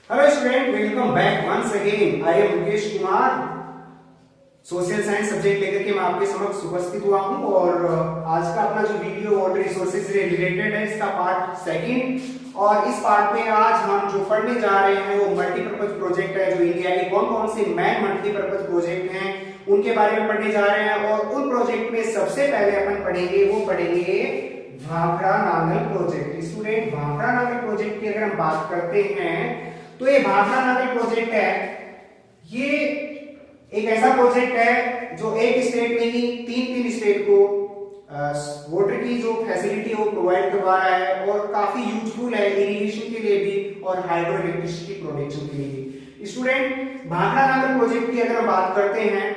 Hello student, welcome back once again. I am Mukesh Kumar, social science subject लेकर के मैं आपके समक्ष उपस्थित हुआ हूं और आज का अपना जो वीडियो वाटर रिसोर्सेज से रिलेटेड है इसका पार्ट सेकंड। और इस पार्ट में आज हम जो पढ़ने जा रहे हैं वो मल्टीपर्पज प्रोजेक्ट है। जो इंडिया के कौन कौन से मेन मल्टीपर्पज प्रोजेक्ट हैं उनके बारे में पढ़ने जा रहे हैं। और उन प्रोजेक्ट में सबसे पहले अपन पढ़ेंगे Bhakra Nangal project. Student, Bhakra Nangal project की अगर हम बात करते हैं तो ये भाखड़ा नागल प्रोजेक्ट है, ये एक ऐसा प्रोजेक्ट है जो एक स्टेट में ही तीन स्टेट को वाटर की जो फैसिलिटी है वो प्रोवाइड करवा रहा है और काफी यूजफुल है इरिगेशन के लिए भी और हाइड्रो इलेक्ट्रिसिटी प्रोडक्शन के लिए भी। स्टूडेंट, भाखड़ा नागल प्रोजेक्ट की अगर हम बात करते हैं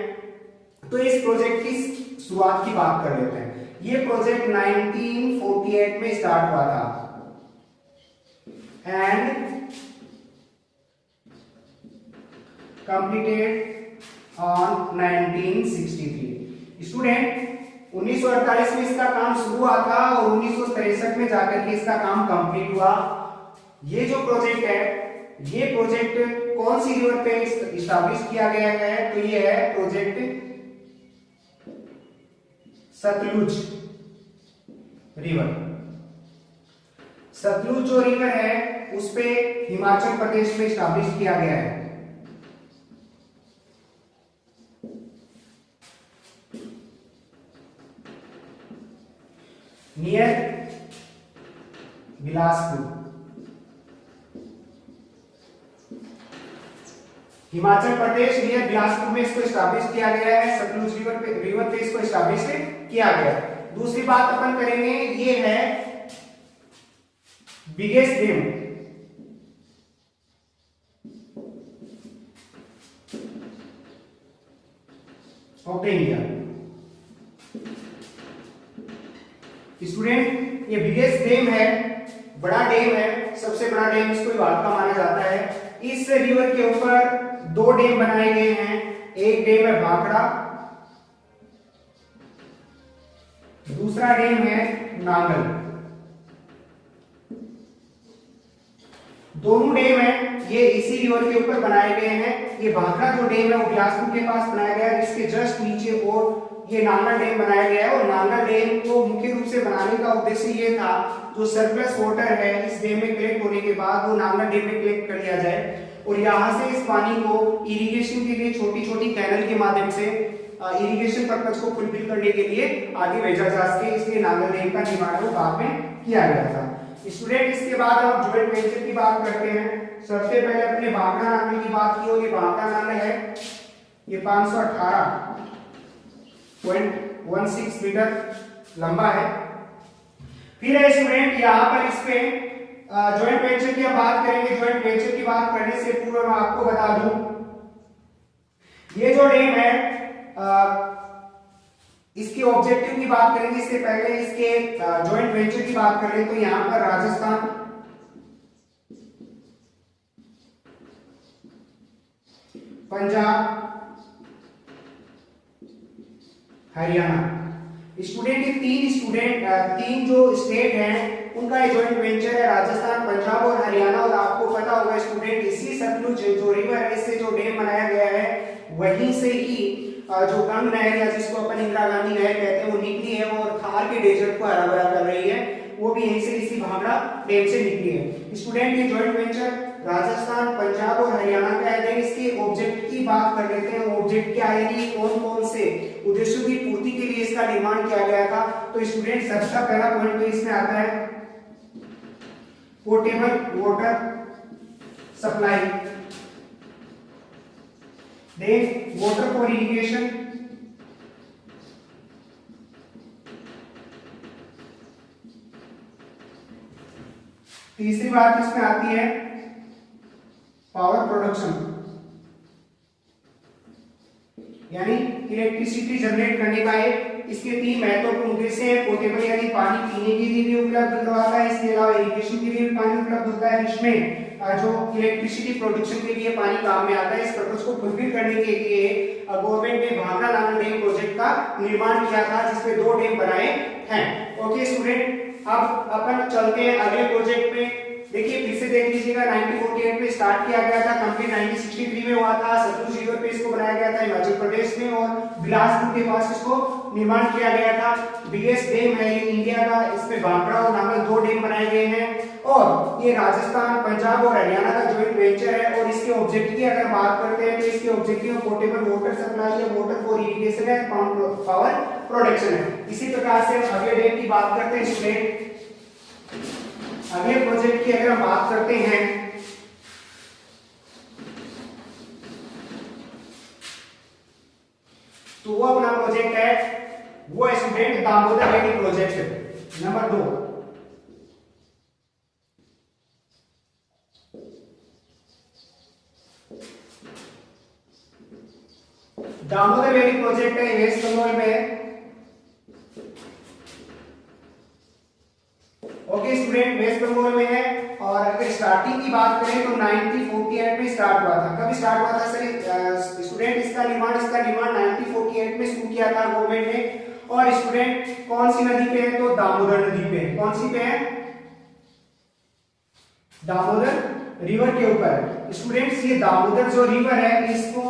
तो इस प्रोजेक्ट की शुरुआत की बात कर लेते हैं। ये प्रोजेक्ट 1948 में स्टार्ट हुआ था एंड completed on 1963। स्टूडेंट, 1948 में इसका काम शुरू हुआ था और 1963 में जाकर के इसका काम कंप्लीट हुआ। ये जो प्रोजेक्ट है, ये प्रोजेक्ट कौन सी रिवर पे इस्टेब्लिश किया गया है? तो ये है प्रोजेक्ट सतलुज रिवर। सतलुज जो रिवर है उस पे हिमाचल प्रदेश में इस्टेब्लिश किया गया है। नियर बिलासपुर, हिमाचल प्रदेश नियर बिलासपुर में इसको स्टैब्लिश किया गया है। सतलुज रिवर पे इसको स्टैब्लिश किया गया है। दूसरी बात अपन करेंगे, ये है biggest dam of India. Student, ये बिगेस्ट डैम है, बड़ा डैम है, सबसे बड़ा डैम इसको भारत का माना जाता है। इस रिवर के ऊपर दो डैम बनाए गए हैं। एक डैम है भाखड़ा, दूसरा डैम है नांगल। दोनों डैम है ये इसी रिवर के ऊपर बनाए गए हैं। ये भाखड़ा जो डैम है वो बिलासपुर के पास बनाया गया है, इसके जस्ट नीचे और ये नांगल डैम बनाया गया है। और नांगल डैम को मुख्य रूप से बनाने का उद्देश्य ये था, जो सरप्लस वाटर है इस डैम में कलेक्ट होने के बाद वो नांगल डैम में कलेक्ट कर लिया जाए और यहाँ से इस पानी को इरिगेशन के लिए छोटी छोटी कैनल के माध्यम से इरिगेशन पर्पज को फुलफिल करने के लिए आगे भेजा जा सके, इसलिए नांगल डैम का निर्माण वो बाद में किया गया था। स्टूडेंट, इसके बाद अब जॉइंट वेंचर की बात करते हैं। सबसे पहले अपने भाखड़ा नांगल की बात की, और ये भाखड़ा नांगल है, ये 518.16 मीटर लंबा है। फिर है स्टूडेंट, यहाँ पर इस पे जॉइंट वेंचर की बात करेंगे। जॉइंट वेंचर की बात करने से पूर्व मैं आपको बता दूं, ये जो डैम है इसके ऑब्जेक्टिव की बात करेंगे। इससे पहले इसके जॉइंट वेंचर की बात करें तो यहाँ पर राजस्थान, पंजाब, हरियाणा। स्टूडेंट, ये तीन जो स्टेट हैं उनका ये जॉइंट वेंचर है, राजस्थान, पंजाब और हरियाणा। और आपको पता होगा स्टूडेंट, इसी सतलुज जो रिवर है इससे जो डैम बनाया गया है वहीं से ही जो गंग नहर या जिसको अपन इंदिरा गांधी नहर कहते हैं वो निकली है और थार के डेजर्ट को हरा भरा कर रही है, वो भी यहीं से इसी भाखड़ा डैम से निकली है। स्टूडेंट, ये जॉइंट वेंचर राजस्थान, पंजाब और हरियाणा का है। इसके ऑब्जेक्ट की बात कर लेते हैं। ऑब्जेक्ट क्या है, यानी कौन कौन से उद्देश्यों की पूर्ति के लिए इसका निर्माण किया गया था? तो स्टूडेंट, सबसे पहला पॉइंट तो इसमें आता है portable water supply, then water for irrigation, तीसरी बात इसमें आती है पावर प्रोडक्शन, यानी इलेक्ट्रिसिटी जनरेट करने का एक इसके तीन महत्वपूर्ण उद्देश्य हैं। पोर्टेबल यानी पानी पीने के लिए भी उपलब्ध करवाता है, इसके अलावा इरिगेशन के लिए भी पानी उपलब्ध होता है। इसमें जो इलेक्ट्रिसिटी प्रोडक्शन के लिए पानी काम में आता है, इस पर्पस को फुलफिल करने के लिए गवर्नमेंट ने भाखड़ा नागल डैम प्रोजेक्ट का निर्माण किया था, जिसमें दो डैम बनाए हैं। ओके स्टूडेंट, अब अपन चलते हैं अगले प्रोजेक्ट में। देखिए फिर से देख लीजिएगा, 1948 में स्टार्ट किया गया था, कंप्लीट 1963 में हुआ था। सतलुज रिवर पे इसको बनाया गया था हिमाचल प्रदेश में, और बिलासपुर के पास इसको निर्माण किया गया था। बिगेस्ट डैम है ये इंडिया का, इसमें भाखड़ा और नांगल 2 डैम बनाए गए हैं, और ये राजस्थान, पंजाब और हरियाणा का जॉइंट वेंचर है। और इसके ऑब्जेक्टिव की अगर बात करते हैं तो इसके ऑब्जेक्टिव पोर्टेबल वाटर सप्लाई है, वाटर फॉर इरिगेशन है, पावर प्रोडक्शन है। इसी प्रकार से अगले डैम की बात करते हैं स्टूडेंट। अगले प्रोजेक्ट की अगर हम बात करते हैं तो वो अपना प्रोजेक्ट है, वो है student Damodar valley project number 2। Damodar valley project है, वेस्ट बंगाल में है। ओके स्टूडेंट, वेस्ट बंगाल में है। और अगर स्टार्टिंग की बात करें तो 1948 में स्टार्ट हुआ था। कब स्टार्ट हुआ था सर स्टूडेंट? इसका निर्माण 1948 में शुरू किया था गवर्नमेंट ने। और स्टूडेंट कौन सी नदी पे है? तो दामोदर नदी पे है। कौन सी पे है? दामोदर रिवर के ऊपर। स्टूडेंट्स ये दामोदर जो रिवर है इसको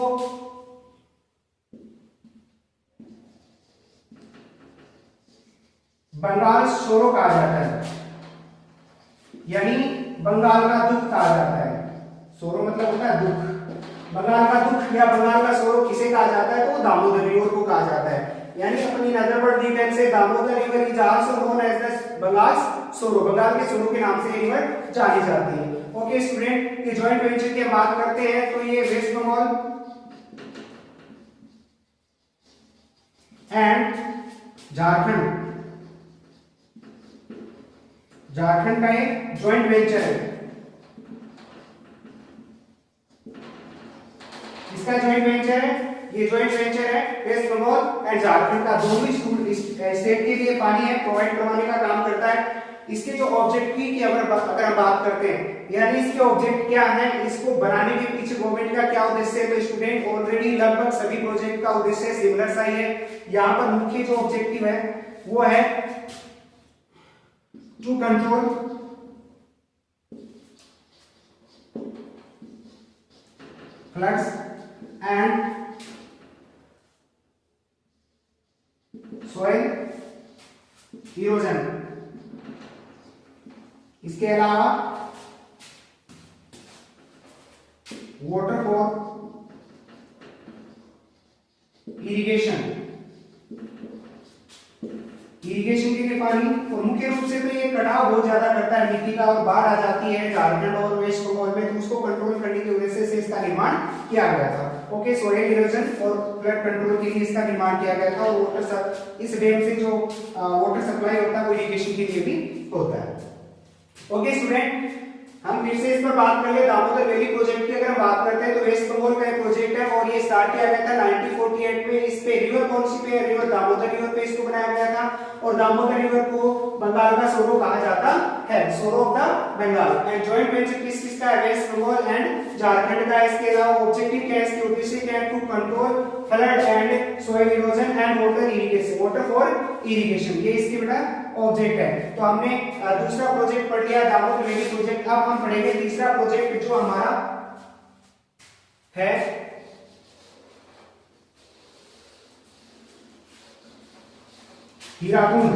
बंगाल सोरो कहा जाता है, यानी बंगाल का दुख कहा जाता है। सोरो मतलब होता है दुख। बंगाल का दुख या बंगाल का सोरो किसे कहा जाता है? तो दामोदर रिवर को कहा जाता है। यानी अपनी नजर दी से Damodar river is also known as the Bengal sorrow, Bengal के सोरो के नाम से ये रिवर जानी जाती है। ओके स्टूडेंट, ये जॉइंट वेंचर की बात करते हैं तो ये वेस्ट बंगाल एंड झारखंड का एक जॉइंट वेंचर है। इसका जॉइंट वेंचर है, ये जॉइंट वेंचर है वेस्ट बंगाल एंड झारखंड का। दोनों स्टेट के लिए पानी है प्रोवाइड करवाने का काम करता है। इसके जो ऑब्जेक्टिव की अगर हम बात करते हैं, यानी इसके ऑब्जेक्ट क्या है, इसको बनाने के पीछे गवर्नमेंट का क्या उद्देश्य है? तो स्टूडेंट ऑलरेडी लगभग सभी प्रोजेक्ट का उद्देश्य सिमिलर सा ही है। यहाँ पर मुख्य जो ऑब्जेक्टिव है वो है to control floods and soil erosion। इसके अलावा वाटर फॉर इरिगेशन के लिए पानी। और मुख्य रूप से तो ये कटाव बहुत ज्यादा करता है मिट्टी का, और बाढ़ आ जाती है झारखंड और वेस्ट बंगाल में, तो उसको कंट्रोल करने की वजह से इसका निर्माण किया गया था। ओके, सोइल इरोजन और फ्लड कंट्रोल के लिए इसका निर्माण किया गया था। और वाटर इस डैम से जो वाटर सप्लाई होता है वो इरिगेशन के लिए भी होता है। ओके स्टूडेंट, हम फिर से इस पर बात कर ले। दामोदर वैली प्रोजेक्ट की अगर हम बात करते हैं तो वेस्ट बंगाल का एक प्रोजेक्ट है, और ये स्टार्ट किया गया था 1948 में। इस पे रिवर कौन सी पे है? रिवर दामोदर रिवर पे इसको बनाया गया था। और दामोदर रिवर को बंगाल का सोरो कहा जाता है, sorrow of the Bengal. And joint venture किस का है? वेस्ट बंगाल एंड झारखंड का। इसके अलावा ऑब्जेक्टिव क्या है? इसके उद्देश्य क्या है? To control flood and soil erosion and water irrigation, water for irrigation, ये इसके बेटा ऑब्जेक्ट है। तो हमने दूसरा प्रोजेक्ट पढ़ लिया दामोदर वैली प्रोजेक्ट। अब हम पढ़ेंगे तीसरा प्रोजेक्ट जो हमारा है हीराकुंड।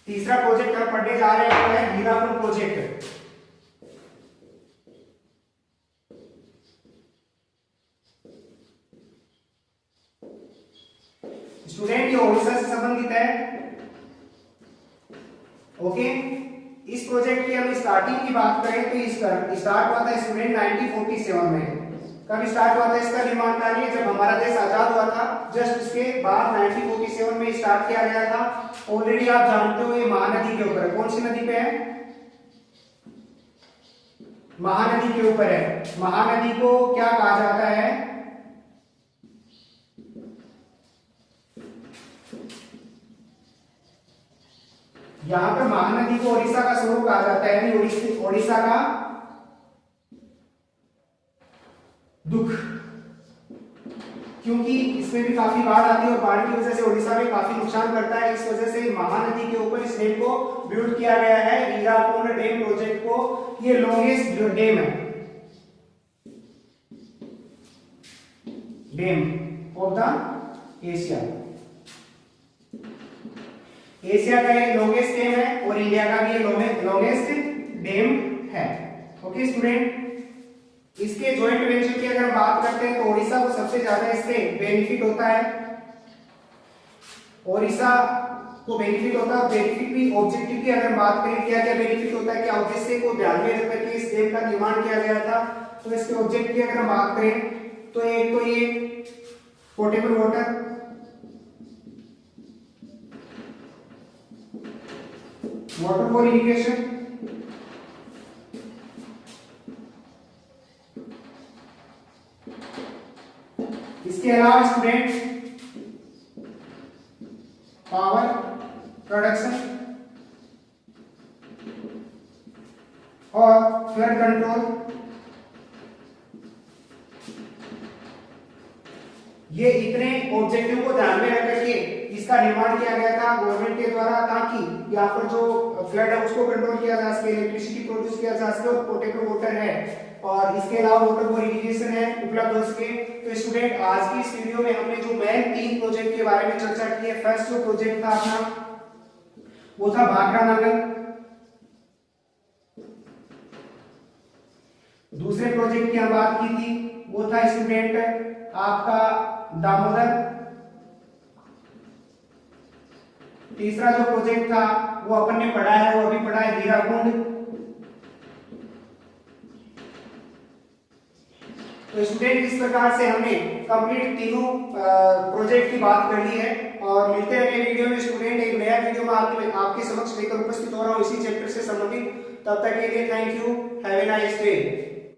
तीसरा प्रोजेक्ट हम पढ़ने जा रहे हैं वो है हीराकुंड प्रोजेक्ट। स्टूडेंट ये ओडिशा से संबंधित है। ओके, इस प्रोजेक्ट की हम स्टार्टिंग की बात करें तो इसका स्टार्ट हुआ था स्टूडेंट 1947 में। कब स्टार्ट हुआ था इसका निर्माण कार्य? जब हमारा देश आजाद हुआ था, जस्ट उसके बाद 1947 में स्टार्ट किया गया था। ऑलरेडी आप जानते हो ये महानदी के ऊपर है। कौन सी नदी पे है? महानदी के ऊपर है। महानदी को क्या कहा जाता है? यहां पर महानदी को ओडिशा का स्वरूप कहा जाता है, यानी ओडिशा का दुख। क्योंकि इसमें भी काफी बाढ़ आती है और बाढ़ की वजह से उड़ीसा में काफी नुकसान करता है। इस वजह से महानदी के ऊपर इस डैम को बिल्ड किया गया है, हीराकुंड डैम प्रोजेक्ट को। ये लॉन्गेस्ट डैम है, dam of the Asia. Asia का ये लॉन्गेस्ट डैम है और इंडिया का भी ये लॉन्गेस्ट डैम है। ओके स्टूडेंट, इसके जॉइंट वेंचर की अगर हम बात करते हैं तो ओडिशा को सबसे ज्यादा इससे बेनिफिट होता है। ओडिशा को बेनिफिट होता है। बेनिफिट भी ऑब्जेक्टिव की अगर हम बात करें, क्या क्या बेनिफिट होता है, क्या उद्देश्य को ध्यान में रख करके इस डैम का निर्माण किया गया था, तो इसके ऑब्जेक्टिव की अगर हम बात करें तो एक तो ये portable water, water for irrigation, इसके अलावा स्टूडेंट पावर प्रोडक्शन और फ्लड कंट्रोल। ये इतने ऑब्जेक्टिव को ध्यान में रख करके इसका निर्माण किया गया था गवर्नमेंट के द्वारा, ताकि यहाँ पर जो फ्लड है उसको कंट्रोल किया जा सके, इलेक्ट्रिसिटी प्रोड्यूस किया जा सके और पोर्टेबल वाटर है और इसके अलावा वाटर फॉर इरिगेशन है उपलब्ध हो सके। तो स्टूडेंट, आज की इस वीडियो में हमने जो मेन 3 प्रोजेक्ट के बारे में चर्चा की है। फर्स्ट जो प्रोजेक्ट था अपना वो था भाखड़ा नागल, दूसरे प्रोजेक्ट की हम बात की थी वो था स्टूडेंट आपका दामोदर, तीसरा जो प्रोजेक्ट था वो अपन ने पढ़ा है, वो अभी पढ़ा है हीराकुंड। तो स्टूडेंट, इस प्रकार से हमने कंप्लीट तीनों प्रोजेक्ट की बात कर ली है और मिलते हैं अगले वीडियो में स्टूडेंट। एक नया वीडियो में आपके समक्ष लेकर उपस्थित हो रहा हूँ इसी चैप्टर से संबंधित। तब तक के लिए thank you, have a nice day.